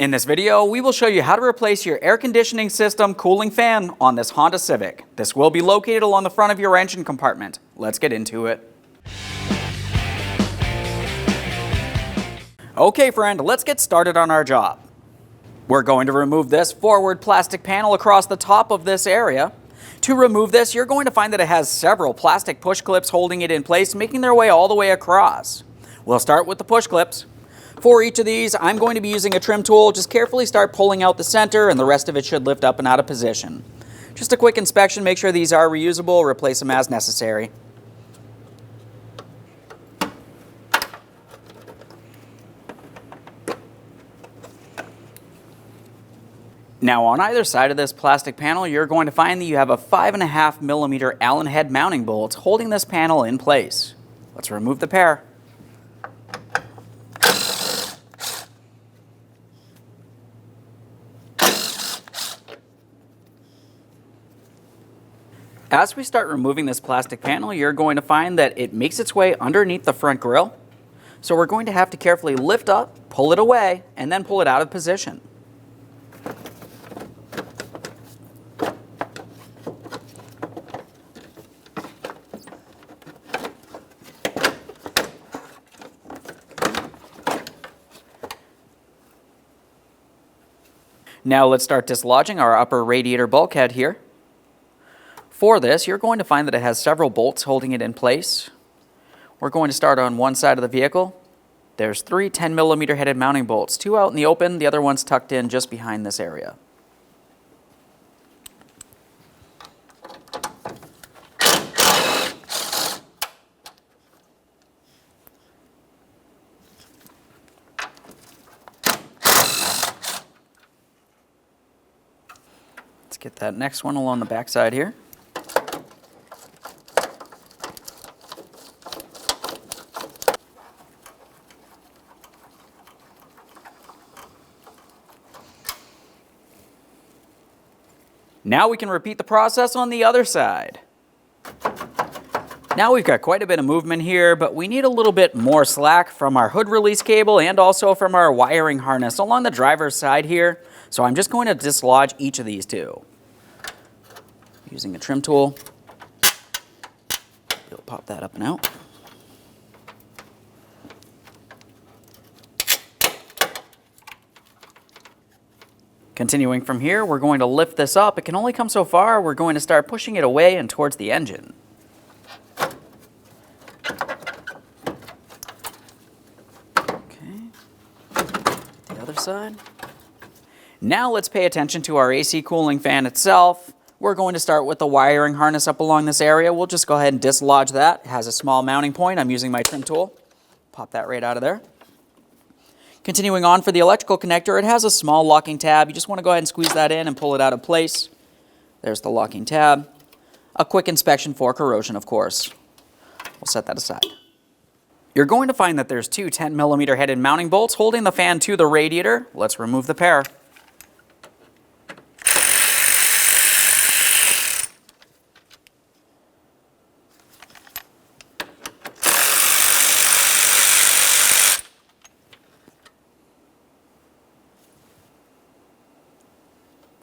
In this video, we will show you how to replace your air conditioning system cooling fan on this Honda Civic. This will be located along the front of your engine compartment. Let's get into it. Okay friend, let's get started on our job. We're going to remove this forward plastic panel across the top of this area. To remove this, you're going to find that it has several plastic push clips holding it in place, making their way all the way across. We'll start with the push clips. For each of these, I'm going to be using a trim tool. Just carefully start pulling out the center and the rest of it should lift up and out of position. Just a quick inspection, make sure these are reusable, replace them as necessary. Now on either side of this plastic panel, you're going to find that you have a 5.5mm Allen head mounting bolt holding this panel in place. Let's remove the pair. As we start removing this plastic panel, you're going to find that it makes its way underneath the front grille. So we're going to have to carefully lift up, pull it away, and then pull it out of position. Now let's start dislodging our upper radiator bulkhead here. For this, you're going to find that it has several bolts holding it in place. We're going to start on one side of the vehicle. There's 3 10mm headed mounting bolts, 2 out in the open, the other one's tucked in just behind this area. Let's get that next one along the back side here. Now we can repeat the process on the other side. Now we've got quite a bit of movement here, but we need a little bit more slack from our hood release cable and also from our wiring harness along the driver's side here. So I'm just going to dislodge each of these two. Using a trim tool, you'll pop that up and out. Continuing from here, we're going to lift this up. It can only come so far. We're going to start pushing it away and towards the engine. Okay, the other side. Now let's pay attention to our AC cooling fan itself. We're going to start with the wiring harness up along this area. We'll just go ahead and dislodge that. It has a small mounting point. I'm using my trim tool. Pop that right out of there. Continuing on for the electrical connector, it has a small locking tab. You just want to go ahead and squeeze that in and pull it out of place. There's the locking tab. A quick inspection for corrosion, of course. We'll set that aside. You're going to find that there's 2 10mm headed mounting bolts holding the fan to the radiator. Let's remove the pair.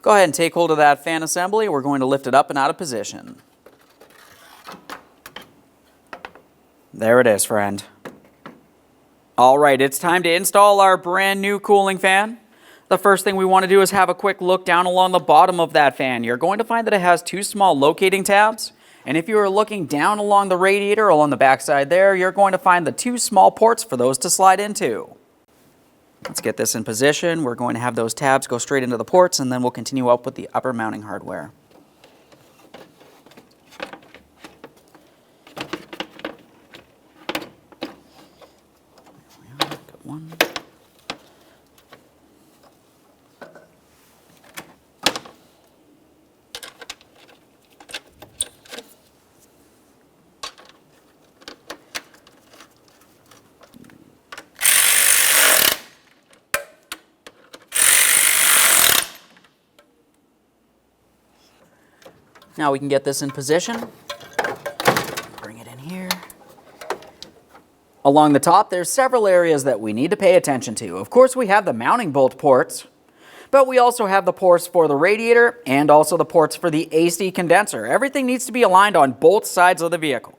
Go ahead and take hold of that fan assembly. We're going to lift it up and out of position. There it is, friend. All right, it's time to install our brand new cooling fan. The first thing we want to do is have a quick look down along the bottom of that fan. You're going to find that it has 2 small locating tabs. And if you are looking down along the radiator, along the back side there, you're going to find the 2 small ports for those to slide into. Let's get this in position. We're going to have those tabs go straight into the ports, and then we'll continue up with the upper mounting hardware. Got one. Now we can get this in position. Bring it in here. Along the top, there's several areas that we need to pay attention to. Of course, we have the mounting bolt ports, but we also have the ports for the radiator and also the ports for the AC condenser. Everything needs to be aligned on both sides of the vehicle.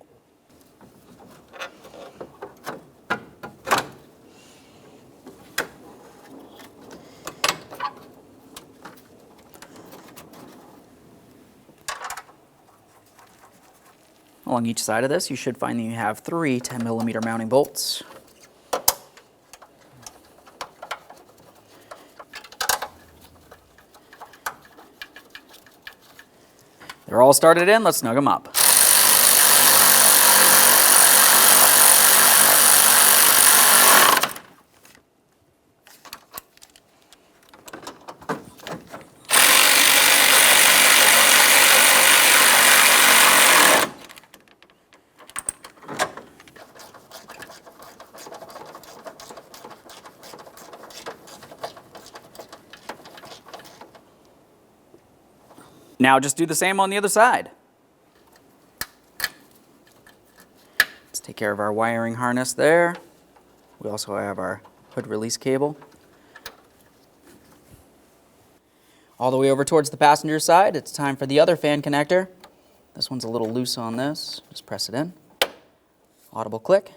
Along each side of this, you should find that you have 3 10mm mounting bolts. They're all started in, let's snug them up. Now just do the same on the other side. Let's take care of our wiring harness there. We also have our hood release cable. All the way over towards the passenger side, it's time for the other fan connector. This one's a little loose on this. Just press it in. Audible click.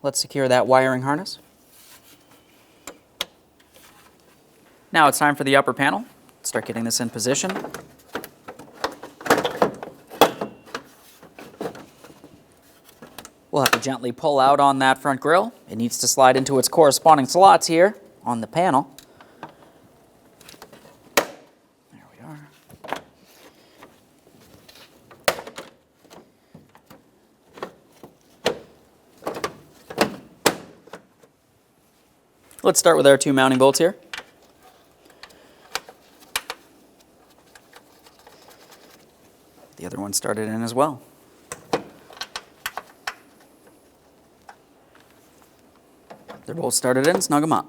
Let's secure that wiring harness. Now it's time for the upper panel. Let's start getting this in position. We'll have to gently pull out on that front grille. It needs to slide into its corresponding slots here on the panel. There we are. Let's start with our 2 mounting bolts here. The other one started in as well. They're both started in, snug them up.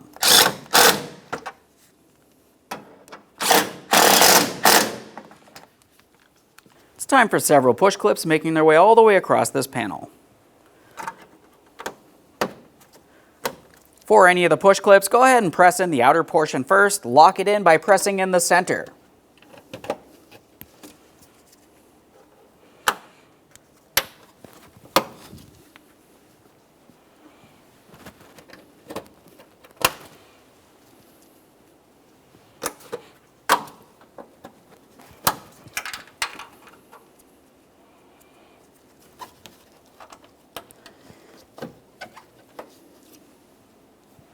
It's time for several push clips making their way all the way across this panel. For any of the push clips, go ahead and press in the outer portion first. Lock it in by pressing in the center.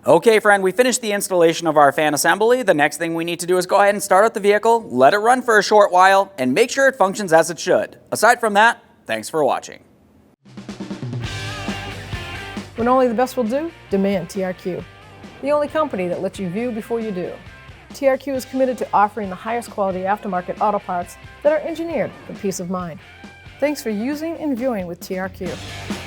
Okay, friend, we finished the installation of our fan assembly. The next thing we need to do is go ahead and start up the vehicle, let it run for a short while, and make sure it functions as it should. Aside from that, thanks for watching. When only the best will do, demand TRQ. The only company that lets you view before you do. TRQ is committed to offering the highest quality aftermarket auto parts that are engineered for peace of mind. Thanks for using and viewing with TRQ.